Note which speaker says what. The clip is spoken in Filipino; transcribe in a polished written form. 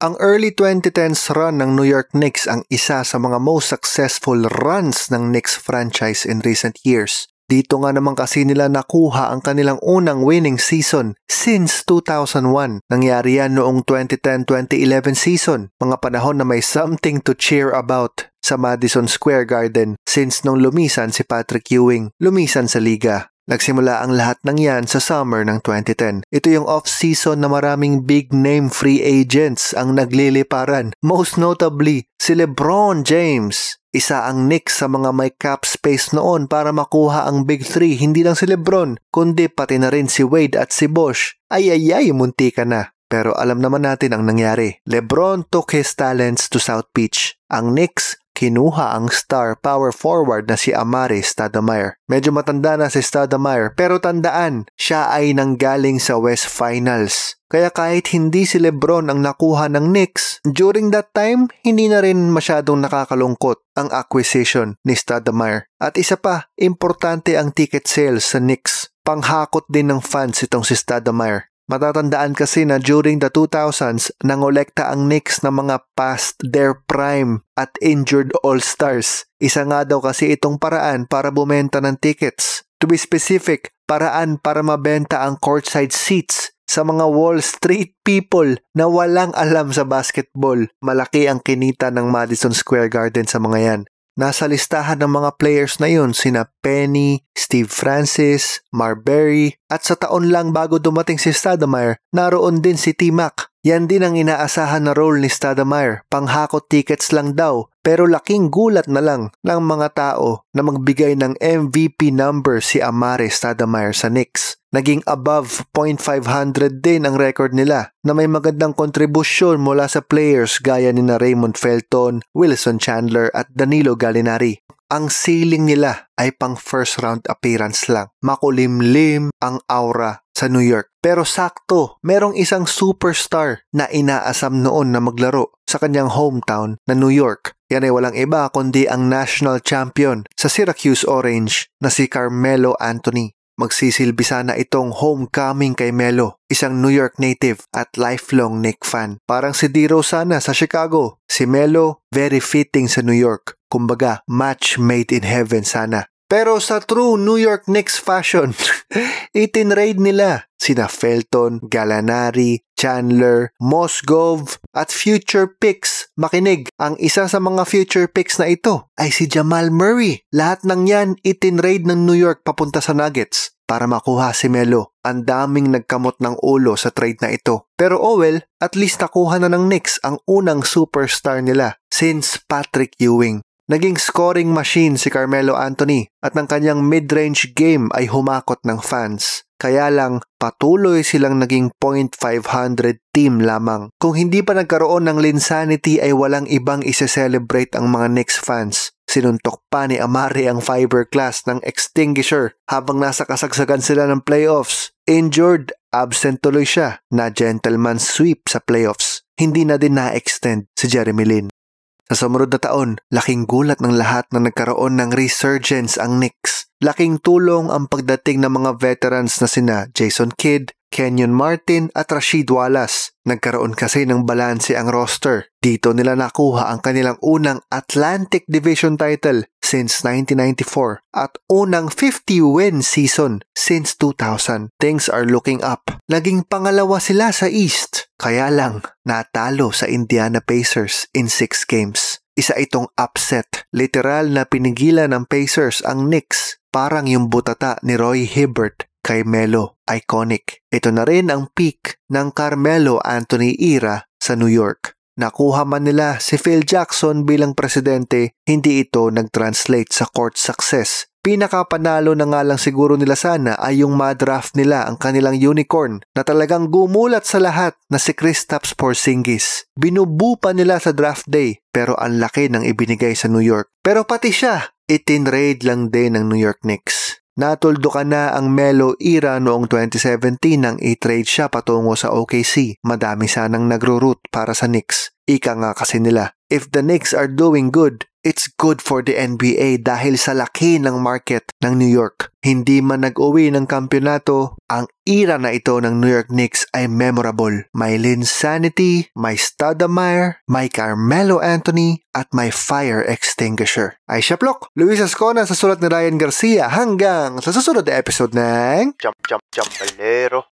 Speaker 1: Ang early 2010s run ng New York Knicks ang isa sa mga most successful runs ng Knicks franchise in recent years. Dito nga naman kasi nila nakuha ang kanilang unang winning season since 2001. Nangyari yan noong 2010-2011 season, mga panahon na may something to cheer about sa Madison Square Garden since nung lumisan si Patrick Ewing, lumisan sa liga. Nagsimula ang lahat ng yan sa summer ng 2010. Ito yung off-season na maraming big-name free agents ang nagliliparan. Most notably, si LeBron James. Isa ang Knicks sa mga may cap space noon para makuha ang Big Three. Hindi lang si LeBron, kundi pati na rin si Wade at si Bosh. Ay, munti ka na. Pero alam naman natin ang nangyari. LeBron took his talents to South Beach. Ang Knicks, kinuha ang star power forward na si Amar'e Stoudemire. Medyo matanda na si Stoudemire pero tandaan, siya ay nanggaling sa West Finals. Kaya kahit hindi si LeBron ang nakuha ng Knicks, during that time, hindi na rin masyadong nakakalungkot ang acquisition ni Stoudemire. At isa pa, importante ang ticket sales sa Knicks. Panghakot din ng fans itong si Stoudemire. Matatandaan kasi na during the 2000s, nangolekta ang Knicks ng mga past their prime at injured all-stars. Isa nga daw kasi itong paraan para bumenta ng tickets. To be specific, paraan para mabenta ang courtside seats sa mga Wall Street people na walang alam sa basketball. Malaki ang kinita ng Madison Square Garden sa mga yan. Nasa listahan ng mga players na yun sina Penny, Steve Francis, Marbury at sa taon lang bago dumating si Stoudemire, naroon din si T-Mac. Yan din ang inaasahan na role ni Stoudemire, panghakot tickets lang daw pero laking gulat na lang ng mga tao na magbigay ng MVP number si Amar'e Stoudemire sa Knicks. Naging above .500 din ang record nila na may magandang kontribusyon mula sa players gaya ni na Raymond Felton, Wilson Chandler at Danilo Gallinari. Ang ceiling nila ay pang first round appearance lang. Makulimlim ang aura sa New York. Pero sakto, merong isang superstar na inaasam noon na maglaro sa kanyang hometown na New York. Yan ay walang iba kundi ang national champion sa Syracuse Orange na si Carmelo Anthony. Magsisilbi sana itong homecoming kay Melo, isang New York native at lifelong Knicks fan. Parang si D. Rose sana sa Chicago. Si Melo, very fitting sa New York. Kumbaga, match made in heaven sana. Pero sa true New York Knicks fashion, itinrade nila sina Felton, Gallinari, Chandler, Mozgov at future picks. Makinig, ang isa sa mga future picks na ito ay si Jamal Murray. Lahat ng yan itinrade ng New York papunta sa Nuggets para makuha si Melo. Ang daming nagkamot ng ulo sa trade na ito. Pero at least nakuha na ng Knicks ang unang superstar nila since Patrick Ewing. Naging scoring machine si Carmelo Anthony at ang kanyang mid-range game ay humakot ng fans. Kaya lang, patuloy silang naging .500 team lamang. Kung hindi pa nagkaroon ng Linsanity ay walang ibang ise-celebrate ang mga Knicks fans. Sinuntok pa ni Amar'e ang fiberglass ng extinguisher habang nasa kasagsagan sila ng playoffs. Injured, absent tuloy siya na gentleman's sweep sa playoffs. Hindi na din na-extend si Jeremy Lin. Sa sumunod na taon, laking gulat ng lahat na nagkaroon ng resurgence ang Knicks. Laking tulong ang pagdating ng mga veterans na sina Jason Kidd, Kenyon Martin at Rasheed Wallace. Nagkaroon kasi ng balanse ang roster. Dito nila nakuha ang kanilang unang Atlantic Division title since 1994 at unang 50-win season since 2000. Things are looking up. Naging pangalawa sila sa East. Kaya lang, natalo sa Indiana Pacers in 6 games. Isa itong upset. Literal na pinigilan ng Pacers ang Knicks. Parang yung butata ni Roy Hibbert kay Melo. Iconic. Ito na rin ang peak ng Carmelo Anthony era sa New York. Nakuha man nila si Phil Jackson bilang presidente, hindi ito nag-translate sa court success. Pinakapanalo na nga lang siguro nila sana ay yung ma-draft nila ang kanilang unicorn na talagang gumulat sa lahat na si Kristaps Porzingis. Binubu pa nila sa draft day pero ang laki ng ibinigay sa New York. Pero pati siya, itinrade lang din ng New York Knicks. Natuldo ka na ang Melo era noong 2017 nang i-trade siya patungo sa OKC. Madami sanang nagro-root para sa Knicks. Ika nga kasi nila, if the Knicks are doing good, it's good for the NBA dahil sa laki ng market ng New York. Hindi man nag-uwi ng kampyonato, ang era na ito ng New York Knicks ay memorable. May Linsanity, may Stoudemire, may Carmelo Anthony, at may fire extinguisher. Aisha Plok, Luis Ascona sa sulat ni Ryan Garcia hanggang sa susunod na episode ng
Speaker 2: Jump, Palero.